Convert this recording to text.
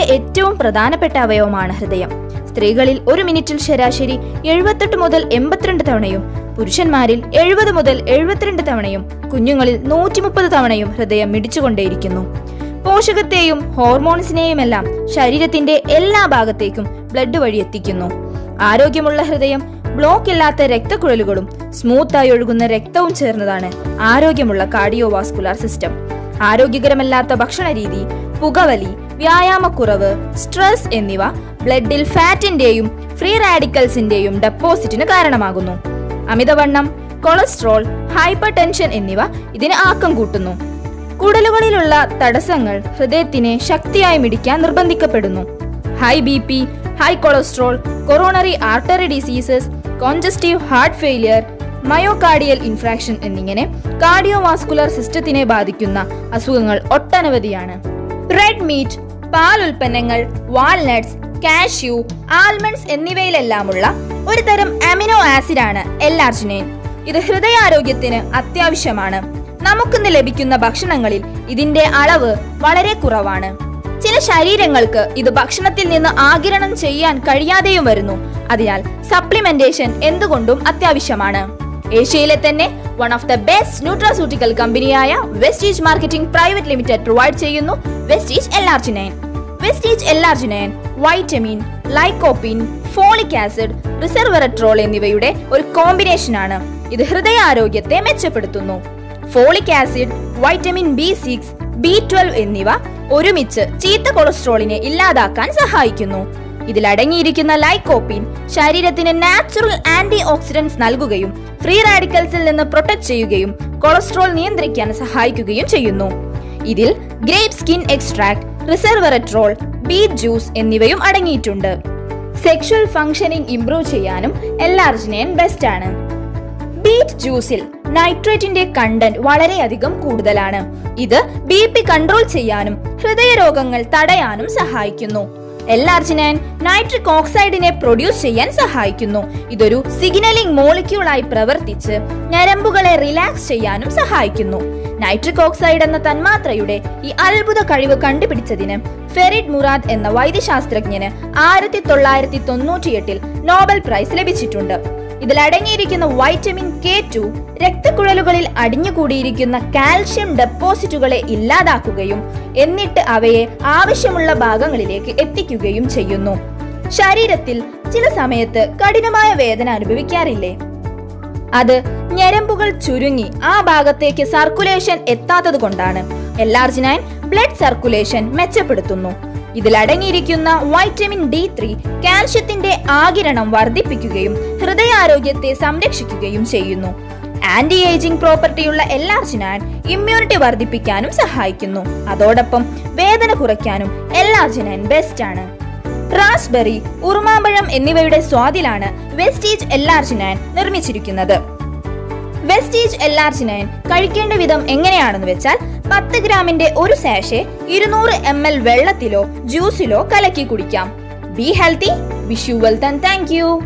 ശരീരത്തിലെ ഏറ്റവും പ്രധാനപ്പെട്ട അവയവമാണ് ഹൃദയം. സ്ത്രീകളിൽ ഒരു മിനിറ്റിൽ ശരാശരി 78 മുതൽ 82 തവണയും പുരുഷന്മാരിൽ 70 മുതൽ 72 തവണയും കുഞ്ഞുങ്ങളിൽ 130 തവണയും ഹൃദയം മിടിച്ചുകൊണ്ടേയിരിക്കുന്നു. പോഷകത്തെയും ഹോർമോൺസിനെയുമെല്ലാം ശരീരത്തിന്റെ എല്ലാ ഭാഗത്തേക്കും ബ്ലഡ് വഴി എത്തിക്കുന്നു. ആരോഗ്യമുള്ള ഹൃദയം ബ്ലോക്ക് ഇല്ലാത്ത രക്തക്കുഴലുകളും സ്മൂത്തായി ഒഴുകുന്ന രക്തവും ചേർന്നതാണ് ആരോഗ്യമുള്ള കാർഡിയോവാസ്കുലാർ സിസ്റ്റം. ആരോഗ്യകരമല്ലാത്ത ഭക്ഷണ രീതി, പുകവലി, വ്യായാമക്കുറവ്, സ്ട്രെസ് എന്നിവ ബ്ലഡിൽ ഫാറ്റിന്റെയും ഫ്രീ റാഡിക്കൽസിന്റെയും ഡെപ്പോസിറ്റിന് കാരണമാകുന്നു. അമിതവണ്ണം, കൊളസ്ട്രോൾ, ഹൈപ്പർ ടെൻഷൻ എന്നിവ ഇതിന് ആക്കം കൂട്ടുന്നു. കുടലുകളിലുള്ള തടസ്സങ്ങൾ ഹൃദയത്തിനെ ശക്തിയായി മിടിക്കാൻ നിർബന്ധിക്കപ്പെടുന്നു. High BP, high cholesterol, coronary artery diseases, congestive heart failure, myocardial infraction എന്നിങ്ങനെ കാർഡിയോവാസ്കുലർ സിസ്റ്റത്തിനെ ബാധിക്കുന്ന അസുഖങ്ങൾ ഒട്ടനവധിയാണ്. റെഡ് മീറ്റ്, പാൽ ഉൽപ്പന്നങ്ങൾ, വാൾനട്ട്സ്, കാഷ്യൂ, ആൽമണ്ട്സ് എന്നിവയിലെല്ലാമുള്ള ഒരു തരം അമിനോ ആസിഡാണ് എൽ-ആർജിനൈൻ. ഇത് ഹൃദയാരോഗ്യത്തിന് അത്യാവശ്യമാണ്. നമുക്കിന്ന് ലഭിക്കുന്ന ഭക്ഷണങ്ങളിൽ ഇതിന്റെ അളവ് വളരെ കുറവാണ്. ചില ശരീരങ്ങൾക്ക് ഇത് ഭക്ഷണത്തിൽ നിന്ന് ആഗിരണം ചെയ്യാൻ കഴിയാതെയും വരുന്നു. അതിനാൽ സപ്ലിമെന്റേഷൻ എന്തുകൊണ്ടും അത്യാവശ്യമാണ്. ഏഷ്യയിലെ തന്നെ one of the best nutraceutical കമ്പനിയായ Vestige marketing private limited provide ചെയ്യുന്നു Vestige L arginine. Vestige L arginine vitamin, lycopene, folic acid, resveratrol എന്നിവയുടെ ഒരു കോമ്പിനേഷനാണ്. ഇത് ഹൃദയാരോഗ്യത്തെ മെച്ചപ്പെടുത്തുന്നു. Folic acid, vitamin B6, B12 എന്നിവ ഒരുമിച്ച് ചീത്ത കൊളസ്ട്രോളിനെ ഇല്ലാതാക്കാൻ സഹായിക്കുന്നു. ഇതിലടങ്ങിയിരിക്കുന്ന ലൈക്കോപ്പിൻ ശരീരത്തിന് നാച്ചുറൽ ആന്റി ഓക്സിഡന്റ്സ് നൽകുകയും ഫ്രീ റാഡിക്കൽസിൽ നിന്ന് പ്രൊട്ടക്ട് ചെയ്യുകയും കൊളസ്ട്രോൾ നിയന്ത്രിക്കാൻ സഹായിക്കുകയും ചെയ്യുന്നു. ഇതിൽ grape skin extract, resveratrol, beet juice എന്നിവയും അടങ്ങിയിട്ടുണ്ട്. സെക്ഷൽ ഫംഗ്ഷനിങ് ഇംപ്രൂവ് ചെയ്യാനും എൽ-ആർജിനൈൻ ബെസ്റ്റ് ആണ്. ബീറ്റ് ജ്യൂസിൽ നൈട്രേറ്റിന്റെ കണ്ടന്റ് വളരെയധികം കൂടുതലാണ്. ഇത് ബി.പി കൺട്രോൾ ചെയ്യാനും ഹൃദയരോഗങ്ങൾ തടയാനും സഹായിക്കുന്നു. എൽ-ആർജിനൈൻ നൈട്രിക് ഓക്സൈഡിനെ പ്രൊഡ്യൂസ് ചെയ്യാൻ സഹായിക്കുന്നു. ഇതൊരു സിഗ്നലിംഗ് മോളിക്യൂളായി പ്രവർത്തിച്ച് ഞരമ്പുകളെ റിലാക്സ് ചെയ്യാനും സഹായിക്കുന്നു. നൈട്രിക് ഓക്സൈഡ് എന്ന തന്മാത്രയുടെ ഈ അത്ഭുത കഴിവ് കണ്ടുപിടിച്ചതിന് ഫെറിഡ് മുറാദ് എന്ന വൈദ്യശാസ്ത്രജ്ഞന് 1998 നോബൽ പ്രൈസ് ലഭിച്ചിട്ടുണ്ട്. ഇതിലടങ്ങിയിരിക്കുന്ന വൈറ്റമിൻ K2 രക്തക്കുഴലുകളിൽ അടിഞ്ഞുകൂടിയിരിക്കുന്ന കാൽഷ്യം ഡെപ്പോസിറ്റുകളെ ഇല്ലാതാക്കുകയും എന്നിട്ട് അവയെ ആവശ്യമുള്ള ഭാഗങ്ങളിലേക്ക് എത്തിക്കുകയും ചെയ്യുന്നു. ശരീരത്തിൽ ചില സമയത്ത് കഠിനമായ വേദന അനുഭവിക്കാറില്ലേ? അത് ഞരമ്പുകൾ ചുരുങ്ങി ആ ഭാഗത്തേക്ക് സർക്കുലേഷൻ എത്താത്തത് കൊണ്ടാണ്. എൽ-ആർജിനൈൻ ബ്ലഡ് സർക്കുലേഷൻ മെച്ചപ്പെടുത്തുന്നു. ഇതിലടങ്ങിയിരിക്കുന്ന വൈറ്റമിൻ D3 കാൽഷ്യത്തിന്റെ ആഗിരണം വർദ്ധിപ്പിക്കുകയും ഹൃദയാരോഗ്യത്തെ സംരക്ഷിക്കുകയും ചെയ്യുന്നു. ആന്റി ഏജിംഗ് പ്രോപ്പർട്ടിയുള്ള എൽ-ആർജിനൈൻ ഇമ്മ്യൂണിറ്റി വർദ്ധിപ്പിക്കാനും സഹായിക്കുന്നു. അതോടൊപ്പം വേദന കുറയ്ക്കാനും എൽ-ആർജിനൈൻ ബെസ്റ്റ് ആണ്. റാസ്ബെറി, ഉറുമാമ്പഴം എന്നിവയുടെ സ്വാദിലാണ് വെസ്റ്റീജ് എൽ-ആർജിനൈൻ നിർമ്മിച്ചിരിക്കുന്നത്. വെസ്റ്റീജ് എൽ-ആർജിനൈൻ കഴിക്കേണ്ട വിധം എങ്ങനെയാണെന്ന് വെച്ചാൽ 10 ഗ്രാമിന്റെ ഒരു സാഷെ 200 ml വെള്ളത്തിലോ ജ്യൂസിലോ കലക്കി കുടിക്കാം. Be healthy, wish you wealth and thank you.